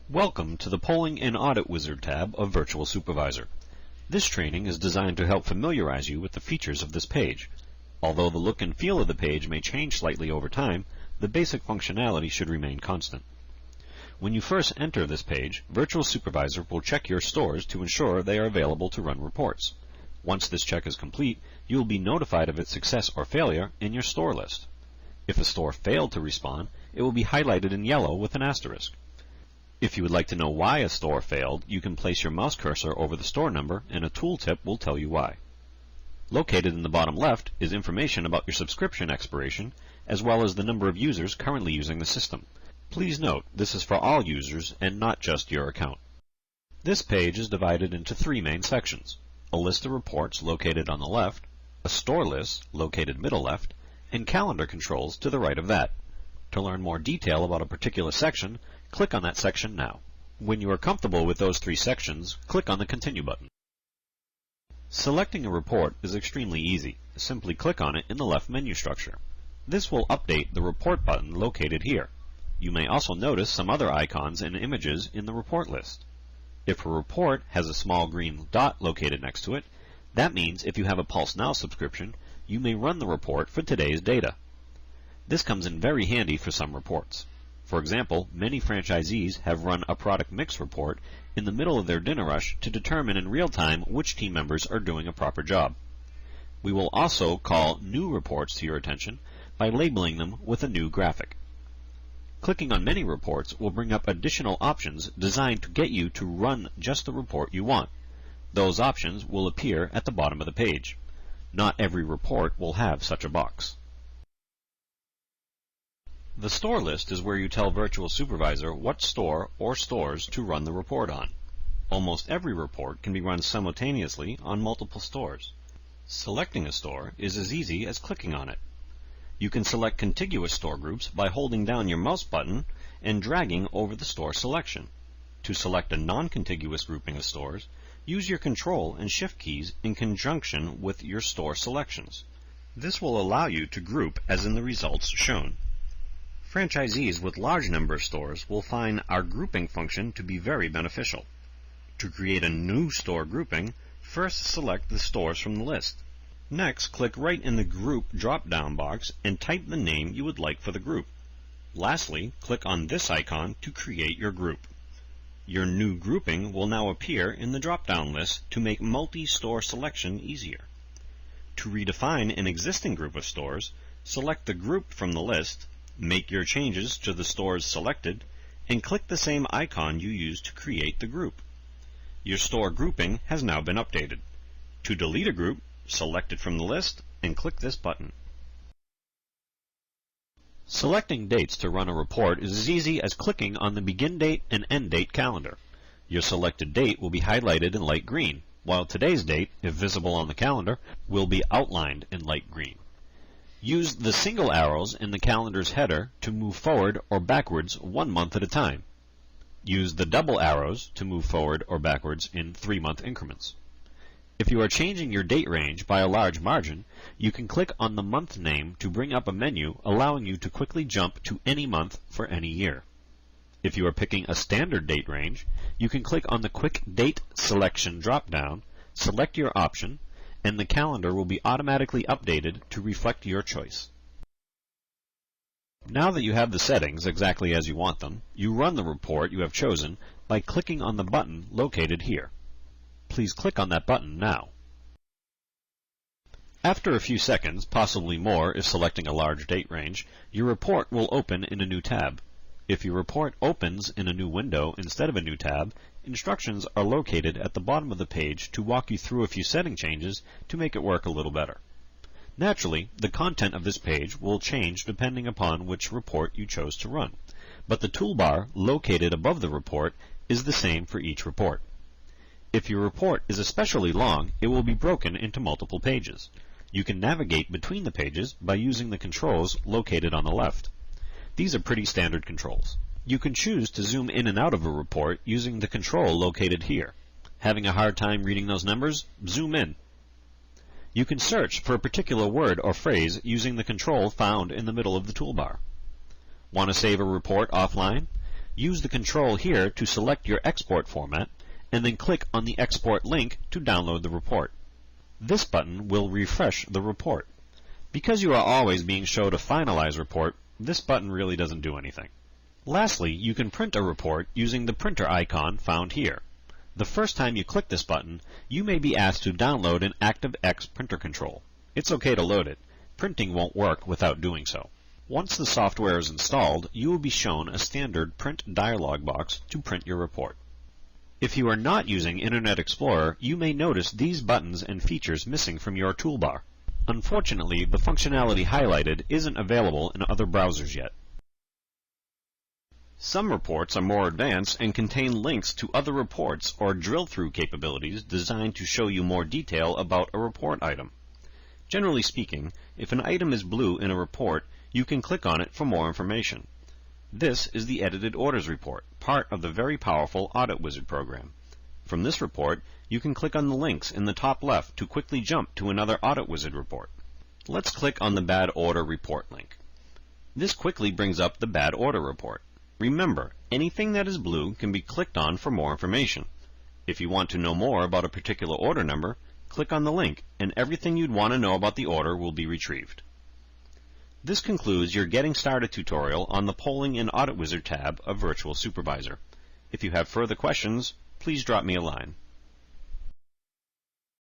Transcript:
Welcome to the Polling and Audit Wizard tab of Virtual Supervisor. This training is designed to help familiarize you with the features of this page. Although the look and feel of the page may change slightly over time, the basic functionality should remain constant. When you first enter this page, Virtual Supervisor will check your stores to ensure they are available to run reports. Once this check is complete, you will be notified of its success or failure in your store list. If a store failed to respond, it will be highlighted in yellow with an asterisk. If you would like to know why a store failed, you can place your mouse cursor over the store number and a tooltip will tell you why. Located in the bottom left is information about your subscription expiration, as well as the number of users currently using the system. Please note, this is for all users and not just your account. This page is divided into three main sections: a list of reports located on the left, a store list located middle left, and calendar controls to the right of that. To learn more detail about a particular section, click on that section now. When you are comfortable with those three sections, click on the Continue button. Selecting a report is extremely easy. Simply click on it in the left menu structure. This will update the Report button located here. You may also notice some other icons and images in the report list. If a report has a small green dot located next to it, that means if you have a Pulse Now subscription, you may run the report for today's data. This comes in very handy for some reports. For example, many franchisees have run a product mix report in the middle of their dinner rush to determine in real time which team members are doing a proper job. We will also call new reports to your attention by labeling them with a new graphic. Clicking on many reports will bring up additional options designed to get you to run just the report you want. Those options will appear at the bottom of the page. Not every report will have such a box. The store list is where you tell Virtual Supervisor what store or stores to run the report on. Almost every report can be run simultaneously on multiple stores. Selecting a store is as easy as clicking on it. You can select contiguous store groups by holding down your mouse button and dragging over the store selection. To select a non-contiguous grouping of stores, use your Control and Shift keys in conjunction with your store selections. This will allow you to group as in the results shown. Franchisees with large number of stores will find our grouping function to be very beneficial. To create a new store grouping, first select the stores from the list. Next, click right in the Group drop-down box and type the name you would like for the group. Lastly, click on this icon to create your group. Your new grouping will now appear in the drop-down list to make multi-store selection easier. To redefine an existing group of stores, select the group from the list, make your changes to the stores selected, and click the same icon you used to create the group. Your store grouping has now been updated. To delete a group, select it from the list and click this button. Selecting dates to run a report is as easy as clicking on the begin date and end date calendar. Your selected date will be highlighted in light green, while today's date, if visible on the calendar, will be outlined in light green. Use the single arrows in the calendar's header to move forward or backwards 1 month at a time. Use the double arrows to move forward or backwards in 3-month increments. If you are changing your date range by a large margin, you can click on the month name to bring up a menu allowing you to quickly jump to any month for any year. If you are picking a standard date range, you can click on the Quick Date Selection drop-down, select your option, and the calendar will be automatically updated to reflect your choice. Now that you have the settings exactly as you want them, you run the report you have chosen by clicking on the button located here. Please click on that button now. After a few seconds, possibly more if selecting a large date range, your report will open in a new tab. If your report opens in a new window instead of a new tab, instructions are located at the bottom of the page to walk you through a few setting changes to make it work a little better. Naturally, the content of this page will change depending upon which report you chose to run, but the toolbar located above the report is the same for each report. If your report is especially long, it will be broken into multiple pages. You can navigate between the pages by using the controls located on the left. These are pretty standard controls. You can choose to zoom in and out of a report using the control located here. Having a hard time reading those numbers? Zoom in. You can search for a particular word or phrase using the control found in the middle of the toolbar. Want to save a report offline? Use the control here to select your export format, and then click on the export link to download the report. This button will refresh the report. Because you are always being showed a finalized report, this button really doesn't do anything. Lastly, you can print a report using the printer icon found here. The first time you click this button, you may be asked to download an ActiveX printer control. It's okay to load it. Printing won't work without doing so. Once the software is installed, you will be shown a standard print dialog box to print your report. If you are not using Internet Explorer, you may notice these buttons and features missing from your toolbar. Unfortunately, the functionality highlighted isn't available in other browsers yet. Some reports are more advanced and contain links to other reports or drill-through capabilities designed to show you more detail about a report item. Generally speaking, if an item is blue in a report, you can click on it for more information. This is the Edited Orders report, part of the very powerful Audit Wizard program. From this report, you can click on the links in the top left to quickly jump to another Audit Wizard report. Let's click on the Bad Order Report link. This quickly brings up the Bad Order report. Remember, anything that is blue can be clicked on for more information. If you want to know more about a particular order number, click on the link, and everything you'd want to know about the order will be retrieved. This concludes your Getting Started tutorial on the Polling in Audit Wizard tab of Virtual Supervisor. If you have further questions, please drop me a line.